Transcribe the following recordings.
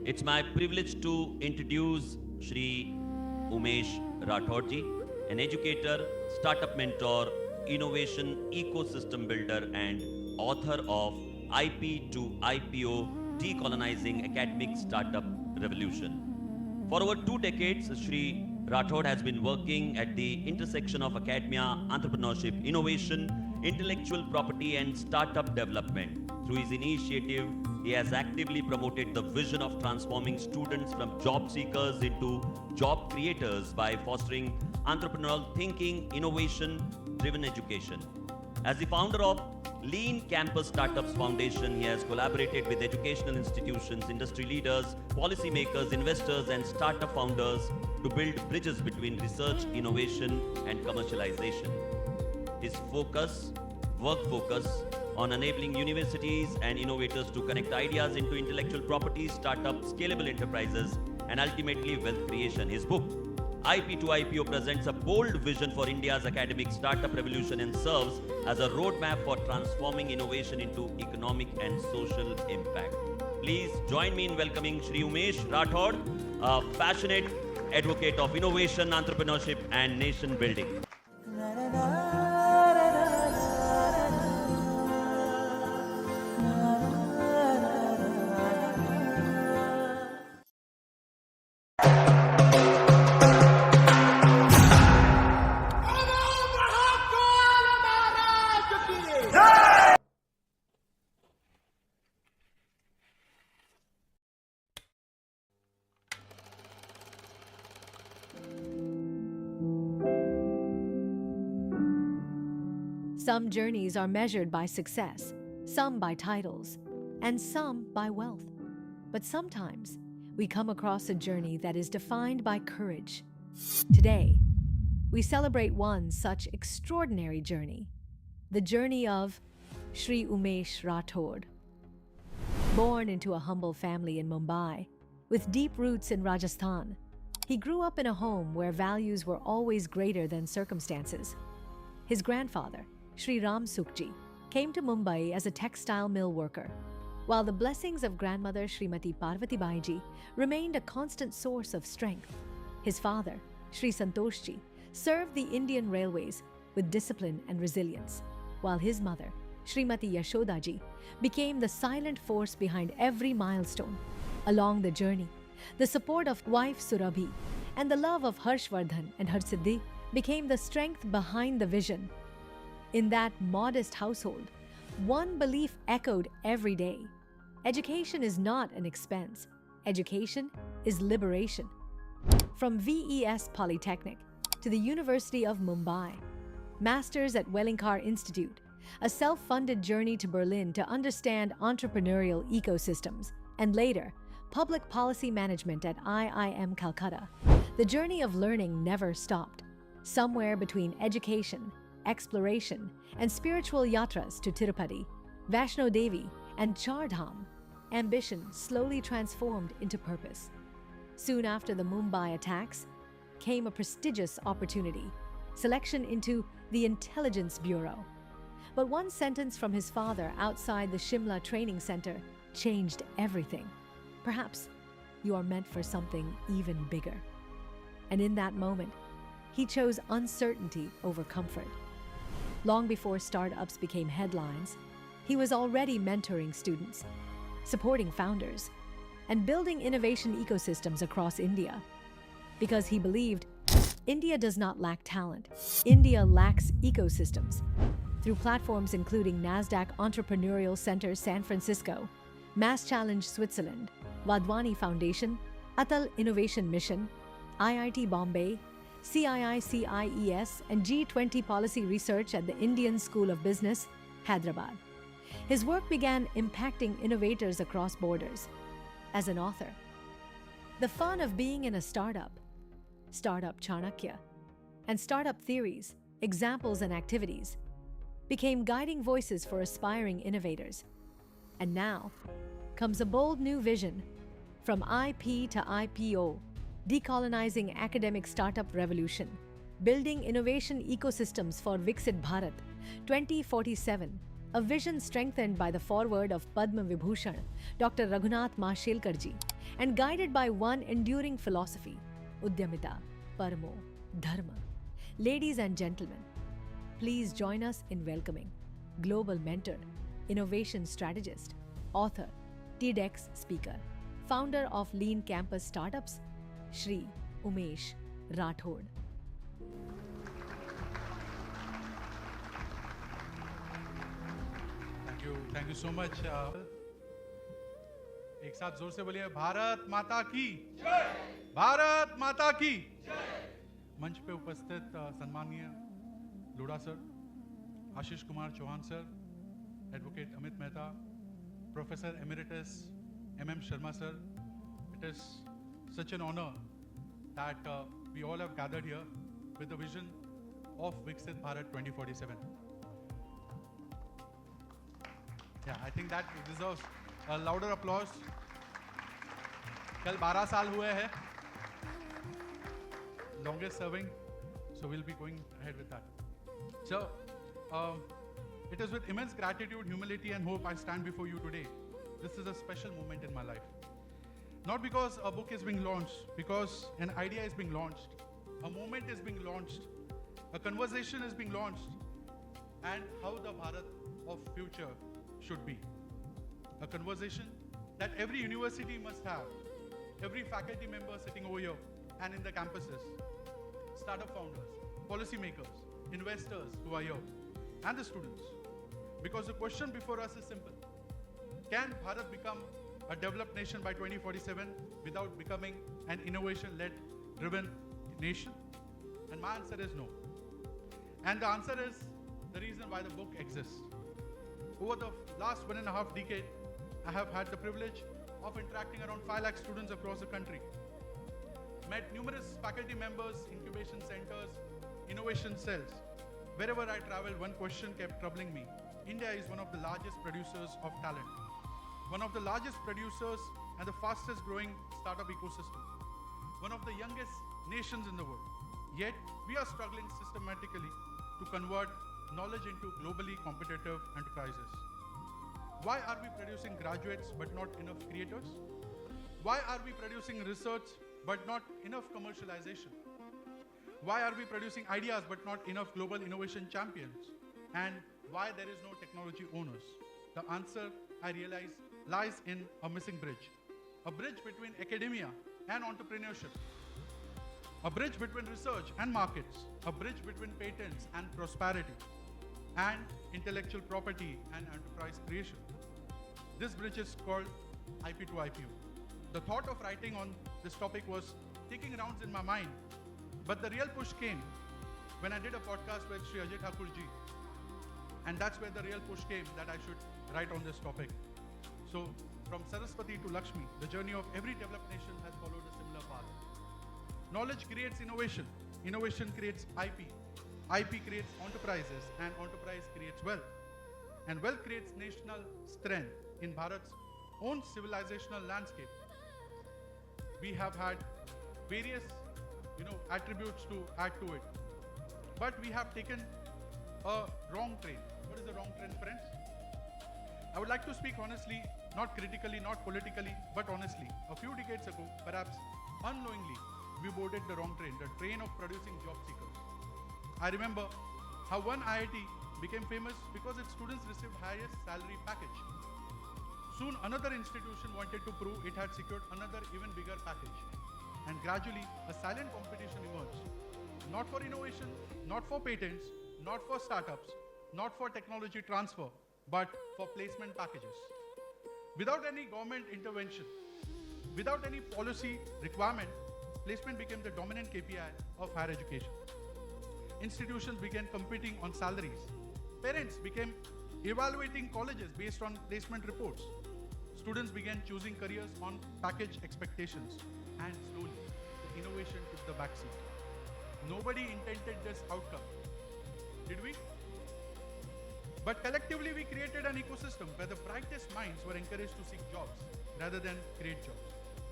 It's my privilege to introduce Shri Umesh Rathod ji, an educator, startup mentor, innovation ecosystem builder, and author of IP to IPO Decolonizing Academic Startup Revolution. For over 2 decades, Shri Rathod has been working at the intersection of academia, entrepreneurship, innovation, intellectual property, and startup development. Through his initiative, he has actively promoted the vision of transforming students from job seekers into job creators by fostering entrepreneurial thinking, innovation driven education. As the founder of Lean Campus Startups Foundation, he has collaborated with educational institutions, industry leaders, policymakers, investors, and startup founders to build bridges between research, innovation, and commercialization. His work focus on enabling universities and innovators to connect ideas into intellectual property, startups, scalable enterprises, and ultimately wealth creation. His book, IP to IPO, presents a bold vision for India's academic startup revolution and serves as a roadmap for transforming innovation into economic and social impact. Please join me in welcoming Shri Umesh Rathod, a passionate advocate of innovation, entrepreneurship, and nation building. Some journeys are measured by success, some by titles, and some by wealth. But sometimes we come across a journey that is defined by courage. Today, we celebrate one such extraordinary journey, the journey of Shri Umesh Rathod. Born into a humble family in Mumbai, with deep roots in Rajasthan, he grew up in a home where values were always greater than circumstances. His grandfather, Shri Ram Sukhji, came to Mumbai as a textile mill worker, while the blessings of grandmother Srimati Parvati Baiji remained a constant source of strength. His father, Shri Santoshji, served the Indian Railways with discipline and resilience, while his mother, Srimati Yashodaji, became the silent force behind every milestone. Along the journey, the support of wife Surabhi and the love of Harshvardhan and Harsiddhi became the strength behind the vision. In that modest household, one belief echoed every day: education is not an expense, education is liberation. From VES Polytechnic to the University of Mumbai, masters at Wellinkar Institute, a self-funded journey to Berlin to understand entrepreneurial ecosystems, and later, public policy management at IIM Calcutta, the journey of learning never stopped. Somewhere between education, exploration, and spiritual yatras to Tirupati, Vaishno Devi, and Char Dham, ambition slowly transformed into purpose. Soon after the Mumbai attacks came a prestigious opportunity: selection into the Intelligence Bureau. But one sentence from his father outside the Shimla Training Center changed everything. Perhaps you are meant for something even bigger. And in that moment, he chose uncertainty over comfort. Long before startups became headlines, he was already mentoring students, supporting founders, and building innovation ecosystems across India. Because he believed, India does not lack talent, India lacks ecosystems. Through platforms including NASDAQ Entrepreneurial Center San Francisco, Mass Challenge Switzerland, Vadwani Foundation, Atal Innovation Mission, IIT Bombay, CIICIES, and G20 Policy Research at the Indian School of Business, Hyderabad, his work began impacting innovators across borders. As an author, The Fun of Being in a Startup, Startup Chanakya, and Startup Theories, Examples and Activities became guiding voices for aspiring innovators. And now comes a bold new vision: from IP to IPO, Decolonizing Academic Startup Revolution, Building Innovation Ecosystems for Viksit Bharat 2047, a vision strengthened by the foreword of Padma Vibhushan, Dr. Raghunath Mashelkarji, and guided by one enduring philosophy, Udyamita, Paramo, Dharma. Ladies and gentlemen, please join us in welcoming global mentor, innovation strategist, author, TEDx speaker, founder of Lean Campus Startups, Shri Umesh Rathod. Thank you so much. एक साथ जोर से बोलिए, भारत माता की जय। भारत माता की जय। मंच पे उपस्थित सम्माननीय Lodha sir, Ashish Kumar Chauhan sir, advocate Amit Mehta, professor emeritus MM Sharma sir, it is such an honor that we all have gathered here with the vision of Viksit Bharat 2047. Yeah, I think that deserves a louder applause. कल 12 साल हुए हैं, longest serving, so we'll be going ahead with that. So, it is with immense gratitude, humility, and hope I stand before you today. This is a special moment in my life. Not because a book is being launched, because an idea is being launched, a moment is being launched, a conversation is being launched, and how the Bharat of future should be. A conversation that every university must have, every faculty member sitting over here and in the campuses, startup founders, policymakers, investors who are here, and the students. Because the question before us is simple. Can Bharat become a developed nation by 2047 without becoming an innovation-led driven nation? And my answer is no. And the answer is the reason why the book exists. Over the last 1.5 decades, I have had the privilege of interacting around 5 lakh students across the country. Met numerous faculty members, incubation centers, innovation cells. Wherever I traveled, one question kept troubling me. India is one of the largest producers of talent, one of the largest producers and the fastest growing startup ecosystem, one of the youngest nations in the world. Yet, we are struggling systematically to convert knowledge into globally competitive enterprises. Why are we producing graduates but not enough creators? Why are we producing research but not enough commercialization? Why are we producing ideas but not enough global innovation champions? And why there is no technology owners? The answer, I realize, lies in a missing bridge. A bridge between academia and entrepreneurship. A bridge between research and markets. A bridge between patents and prosperity. And intellectual property and enterprise creation. This bridge is called IP to IPO. The thought of writing on this topic was taking rounds in my mind, but the real push came when I did a podcast with Sri Ajay Thakur ji. And that's where the real push came that I should write on this topic. So, from Saraswati to Lakshmi, the journey of every developed nation has followed a similar path. Knowledge creates innovation. Innovation creates IP. IP creates enterprises, and enterprise creates wealth. And wealth creates national strength. In Bharat's own civilizational landscape, we have had various, attributes to add to it. But we have taken a wrong train. What is the wrong train, friends? I would like to speak honestly, not critically, not politically, but honestly. A few decades ago, perhaps unknowingly, we boarded the wrong train, the train of producing job seekers. I remember how one IIT became famous because its students received highest salary package. Soon another institution wanted to prove it had secured another even bigger package. And gradually, a silent competition emerged. Not for innovation, not for patents, not for startups, not for technology transfer, but for placement packages. Without any government intervention, without any policy requirement, placement became the dominant KPI of higher education. Institutions began competing on salaries. Parents became evaluating colleges based on placement reports. Students began choosing careers on package expectations. And slowly, the innovation took the backseat. Nobody intended this outcome. Did we? But collectively, we created an ecosystem where the brightest minds were encouraged to seek jobs rather than create jobs,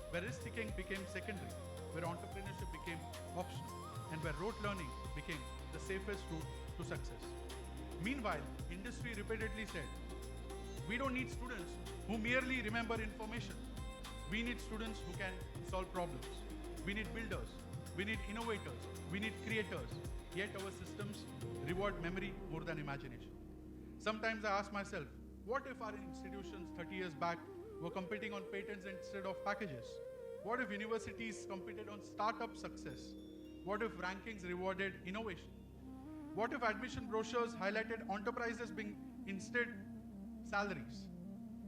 where risk-taking became secondary, where entrepreneurship became optional, and where rote learning became the safest route to success. Meanwhile, industry repeatedly said, We don't need students who merely remember information. We need students who can solve problems. We need builders. We need innovators. We need creators. Yet our systems reward memory more than imagination. Sometimes I ask myself, what if our institutions 30 years back were competing on patents instead of packages? What if universities competed on startup success? What if rankings rewarded innovation? What if admission brochures highlighted enterprises being instead salaries?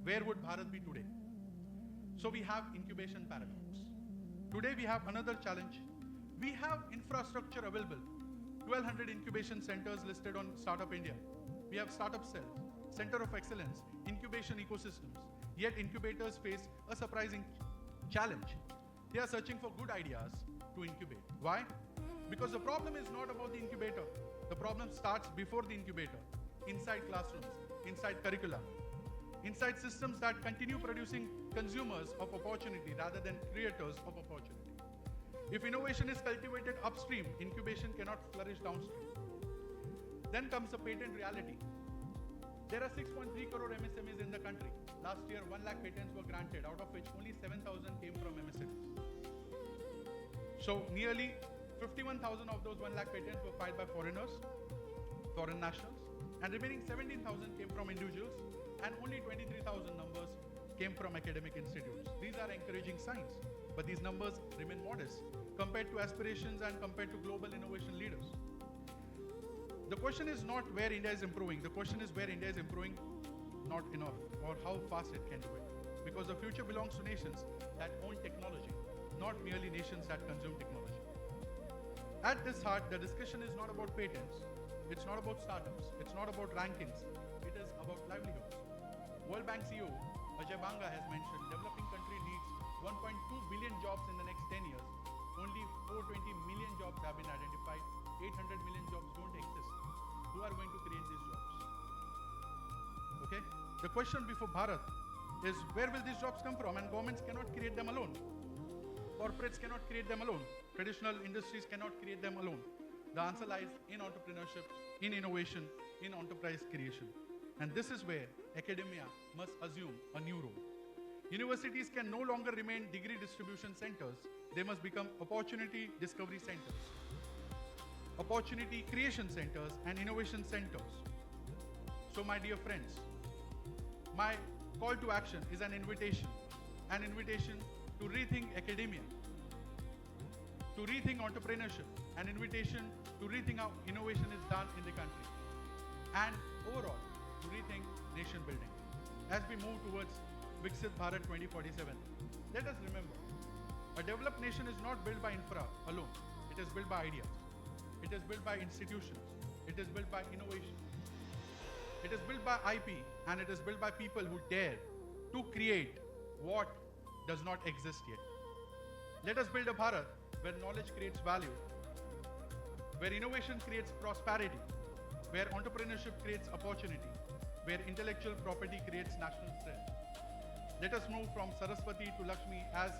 Where would Bharat be today? So we have incubation paradox. Today we have another challenge. We have infrastructure available. 1,200 incubation centers listed on Startup India. We have Startup Cells, Center of Excellence, incubation ecosystems. Yet incubators face a surprising challenge. They are searching for good ideas to incubate. Why? Because the problem is not about the incubator. The problem starts before the incubator, inside classrooms, inside curricula, inside systems that continue producing consumers of opportunity rather than creators of opportunity. If innovation is cultivated upstream, incubation cannot flourish downstream. Then comes the patent reality. There are 6.3 crore MSMEs in the country. Last year, 1 lakh patents were granted, out of which only 7,000 came from MSMEs. So nearly 51,000 of those 1 lakh patents were filed by foreigners, foreign nationals, and remaining 17,000 came from individuals, and only 23,000 numbers came from academic institutes. These are encouraging signs, but these numbers remain modest compared to aspirations and compared to global innovation leaders. The question is not where India is improving. The question is where India is improving not enough, or how fast it can do it. Because the future belongs to nations that own technology, not merely nations that consume technology. At this heart, the discussion is not about patents. It's not about startups. It's not about rankings. It is about livelihoods. World Bank CEO Ajay Banga has mentioned developing country needs 1.2 billion jobs in the next 10 years. Only 420 million jobs have been identified. 800 million jobs don't exist. Who are going to create these jobs? Okay? The question before Bharat is, where will these jobs come from? And governments cannot create them alone. Corporates cannot create them alone. Traditional industries cannot create them alone. The answer lies in entrepreneurship, in innovation, in enterprise creation. And this is where academia must assume a new role. Universities can no longer remain degree distribution centers. They must become opportunity discovery centers, opportunity creation centers, and innovation centers. So my dear friends, my call to action is an invitation to rethink academia, to rethink entrepreneurship, an invitation to rethink how innovation is done in the country, and overall, to rethink nation building. As we move towards Viksit Bharat 2047, let us remember, a developed nation is not built by infra alone. It is built by ideas. It is built by institutions. It is built by innovation. It is built by IP, and it is built by people who dare to create what does not exist yet. Let us build a Bharat where knowledge creates value, where innovation creates prosperity, where entrepreneurship creates opportunity, where intellectual property creates national strength. Let us move from Saraswati to Lakshmi as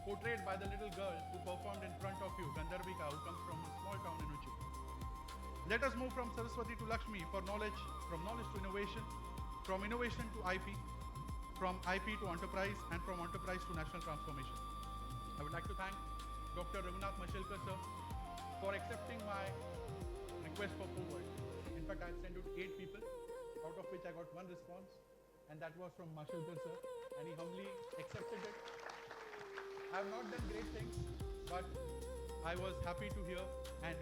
portrayed by the little girl who performed in front of you, Gandharvika, who comes from a small town in Uchi. Let us move from Saraswati to Lakshmi for knowledge, from knowledge to innovation, from innovation to IP, from IP to enterprise, and from enterprise to national transformation. I would like to thank Dr. Raghunath Mashelkar sir for accepting my request for forward. In fact, I have sent out 8 people, out of which I got 1 response, and that was from Mashelkar sir, and he humbly accepted it. I have not done great things, but I was happy to hear and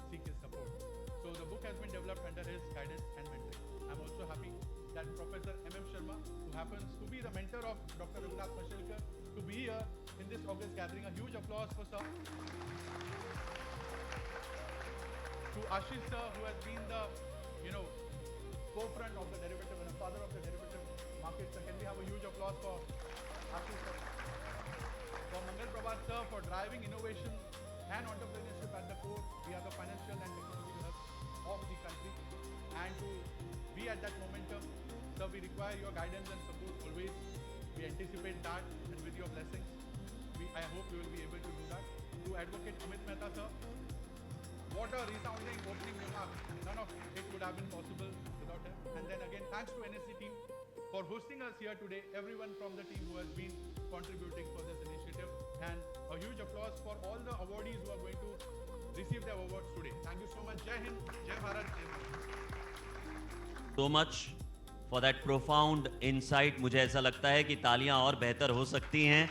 seek his support. So the book has been developed under his guidance and mentoring. I'm also happy that Professor M.M. Sharma, who happens to be the mentor of Dr. Raghunath Mashelkar, to be here in this August gathering. A huge applause for sir. To Ashish sir, who has been the forefront of the derivative and the father of the derivative market. So can we have a huge applause for Ashish sir? For Mangal Prabhat sir for driving innovation and entrepreneurship at the core. We are the financial and technology hub of the country. And to be at that momentum, sir, we require your guidance and support always. We anticipate that, and with your blessings, I hope we will be able to do that. To Advocate Amit Mehta sir, what a resounding opening remark. None of it would have been possible without him. And then again, thanks to NSC team for hosting us here today, everyone from the team who has been contributing for this initiative, and a huge applause for all the awardees who are going to receive their awards today. Thank you so much. Jai Hind, Jai Bharat, Jai Bharat. So much for that profound insight. मुझे ऐसा लगता है कि तालियां और बेहतर हो सकती हैं,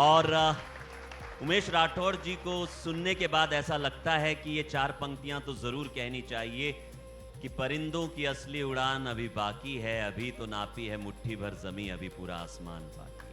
और उमेश राठौड़ जी को सुनने के बाद ऐसा लगता है कि ये 4 पंक्तियां तो जरूर कहनी चाहिए कि परिंदों की असली उड़ान अभी बाकी है, अभी तो नापी है मुट्ठी भर जमी, अभी पूरा आसमान बाकी है।